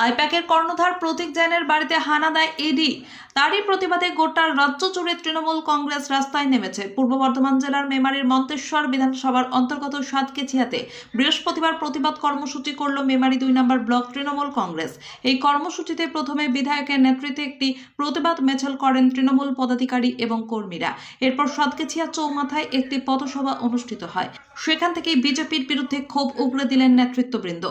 আইপ্যাকের কর্ণধার প্রতীক জৈনের বাড়িতে হানা দেয় ইডি। তারই প্রতিবাদে গোটা রাজ্য জুড়ে তৃণমূল কংগ্রেস রাস্তায় নেমেছে। পূর্ব বর্ধমান জেলার মেমারির মন্তেশ্বর বিধানসভার অন্তর্গত সাতকেছিয়াতে বৃহস্পতিবার প্রতিবাদ কর্মসূচি করল মেমারি 2 নম্বর ব্লক তৃণমূল কংগ্রেস। এই কর্মসূচিতে প্রথমে বিধায়কের নেতৃত্বে একটি প্রতিবাদ মিছিল করেন তৃণমূল পদাধিকারী এবং কর্মীরা। এরপর সাতকেছিয়া চৌমাথায় একটি পথসভা অনুষ্ঠিত হয়। সেখান থেকেই বিজেপির বিরুদ্ধে ক্ষোভ উগরে দিলেন নেতৃত্ববৃন্দ।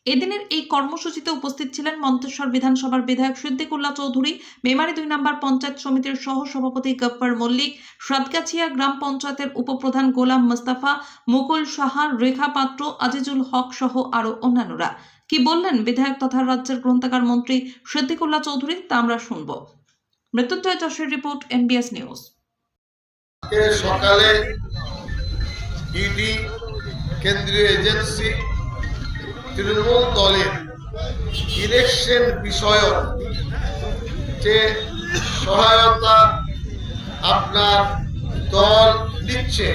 এদিনের এই কর্মসূচিতে উপস্থিত ছিলেন মন্তেশ্বর বিধানসভার বিধায়ক সিদ্দিকুল্লাহ চৌধুরী, মেমারি 2 নম্বর পঞ্চায়েত সমিতির সহ সভাপতি গফফর মল্লিক, সাতগাছিয়া গ্রাম পঞ্চায়েতের উপপ্রধান গোলাম মুস্তাফা, মুকুল সাহা, রেখা পাত্র, আজিজুল হক সহ আরো অন্যান্যরা। কি বললেন বিধায়ক তথা রাজ্যের গ্রন্থাগার মন্ত্রী সিদ্দিকুল্লাহ চৌধুরী তা আমরা শুনব। মৃত্যুঞ্জয় যশের রিপোর্ট, NBS নিউজ। সকালে ইডি কেন্দ্রীয় এজেন্সি তৃণমূল দলের ইলেকশন বিষয়ক যে সহায়তা আপনার দল দিচ্ছে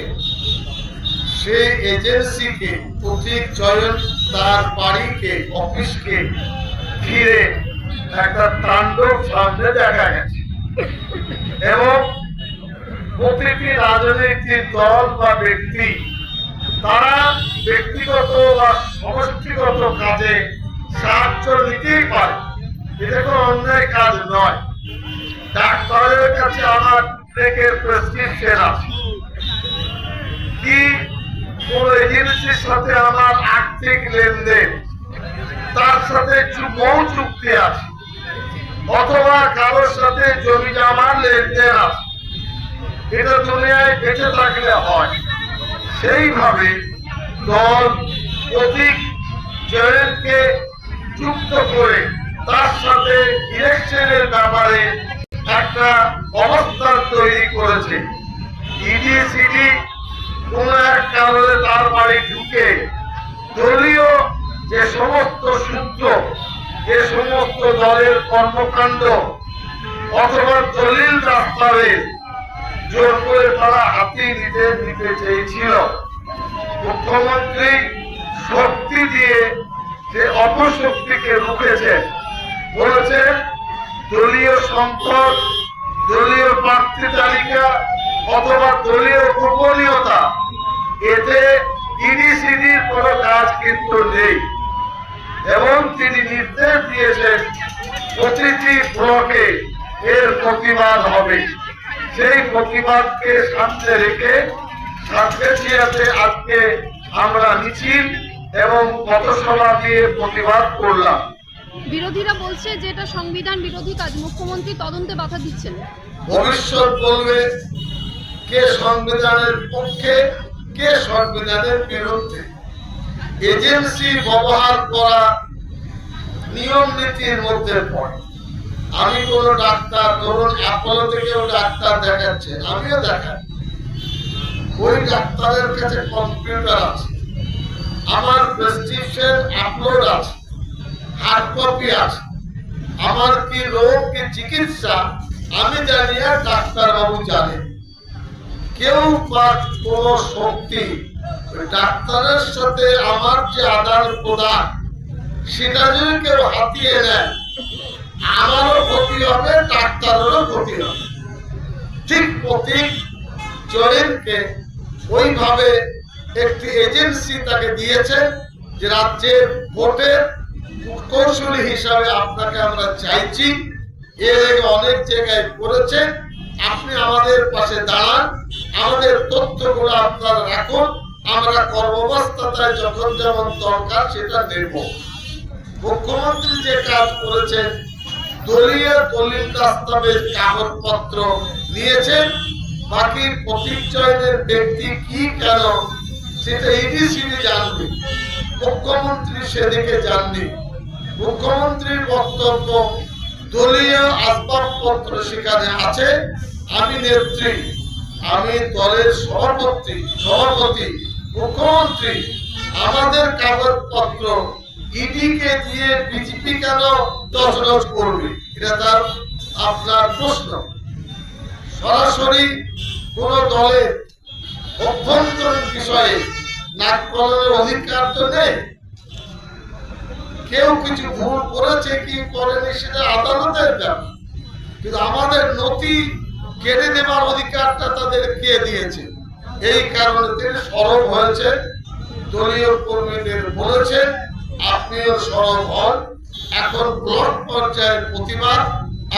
সেই এজেন্সিকে প্রতীক জৈন তার বাড়িকে অফিসকে ঘিরে একটা তাণ্ডব সামনে দেখা গেছে এবং প্রতিটি রাজনৈতিক দল বা ব্যক্তি তারা ব্যক্তিগত বা সমষ্টিগত কাজে সাহায্য নিতেই পারে, এটা কোনো অন্যায় কাজ নয়। ডাক্তারের কাছে আমার ট্রেকের প্রেসক্রিপশন আছে কি কোন এজেন্সির সাথে আমার আর্থিক লেনদেন, তার সাথে মৌ চুক্তি আছে অথবা কারোর সাথে জমি জমার লেনদেন আছে, এটা দুনিয়ায় বেঁচে থাকলে হয়। সেইভাবে দল প্রতীক জৈনকে যুক্ত করে তার সাথে ইলেকশনের ব্যাপারে একটা অবস্থান তৈরি করেছে। ইডি সিডি কোন এক কারণে তার বাড়ি ঢুকে দলীয় যে সমস্ত সূত্র, যে সমস্ত দলের কর্মকাণ্ড অথবা দলিল দস্তাবেজ জোর করে তারা হাতিয়ে নিতে চেয়েছিল। মুখ্যমন্ত্রী শক্তি দিয়ে যে অপশক্তিকে রুখেছেন, বলেছেন দলীয় সম্পদ, দলীয় প্রার্থী তালিকা অথবা দলীয় গোপনীয়তা, এতে ইডি সিডির কোনো কাজ কিন্তু নেই এবং তিনি নির্দেশ দিয়েছেন প্রতিটি ব্লকে এর প্রতিবাদ হবে। সেই প্রতিবাদকে সামনে রেখে সাতগাছিয়াতে আজকে আমরা মিছিল এবং পথসভা দিয়ে প্রতিবাদ করলাম। বিরোধীরা বলছে যে এটা সংবিধান বিরোধী কাজ, মুখ্যমন্ত্রী তদন্তে বাধা দিচ্ছেন। ভবিষ্যৎ বলবে কে সংবিধানের পক্ষে কে সংবিধানের বিরুদ্ধে। এজেন্সি ব্যবহার করা নিয়ম নীতির মধ্যে পড়ে। আমি কোন ডাক্তার, ধরুন অ্যাপোলো থেকেও ডাক্তার দেখাচ্ছে, আমিও দেখাই, ওই ডাক্তারের কাছে কম্পিউটার আছে, আমার প্রেসক্রিপশন আপলোড আছে, হার্ড কপি আছে, আমার কি রোগ কি চিকিৎসা আমি জানি আর ডাক্তারবাবু জানে। কেউ বা কোন শক্তি ডাক্তারের সাথে আমার যে আদান প্রদান সেটা যদি কেউ হাতিয়ে নেয়, আমারও ক্ষতি হবে, ডাক্তারেরও ক্ষতি হবে। ঠিক প্রতীক জৈনকে ওইভাবে একটি এজেন্সি তাকে দিয়েছে যে রাজ্যের ভোটের কৌশলী হিসাবে আপনাকে আমরা চাইছি, এর আগে অনেক জায়গায় করেছে, আপনি আমাদের পাশে দাঁড়ান, আমাদের তথ্যগুলো আপনারা রাখুন, আমরা কর্মব্যস্ততায় যখন যেমন দরকার সেটা নেব। মুখ্যমন্ত্রী যে কাজ করেছেন, দলীয় দলিল দস্তাবেজ কাগজপত্র নিয়েছেন, বাকি প্রতীক জৈনের ব্যক্তি কি কেন সেটা ইডি সিডি জানবে, মুখ্যমন্ত্রী সেদিকে যাননি। মুখ্যমন্ত্রীর বক্তব্য দলীয় আসবাবপত্র সেখানে আছে, আমি নেত্রী, আমি দলের সভাপতি, মুখ্যমন্ত্রী, আমাদের কাগজপত্র ইডিকে দিয়ে বিজেপি কেন তছনছ করবে, এটা তার আপনার প্রশ্ন। সরাসরি কোন দলের অভ্যন্তরীণ বিষয়ে নাক গলানোর অধিকার তো নেই। কেউ কিছু ভুল করেছে কি করেনি সেটা আদালতের ব্যাপার, কিন্তু আমাদের নথি কেড়ে নেবার অধিকারটা তাদের কে দিয়েছে? এই কারণে তিনি সরব হয়েছে, দলীয় কর্মীদের বলেছেন আপনিও সরব হন। এখন ব্লক পর্যায়ের প্রতিবাদ,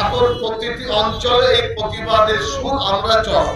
এখন প্রতিটি অঞ্চলে এই প্রতিবাদের সুর আমরা চল।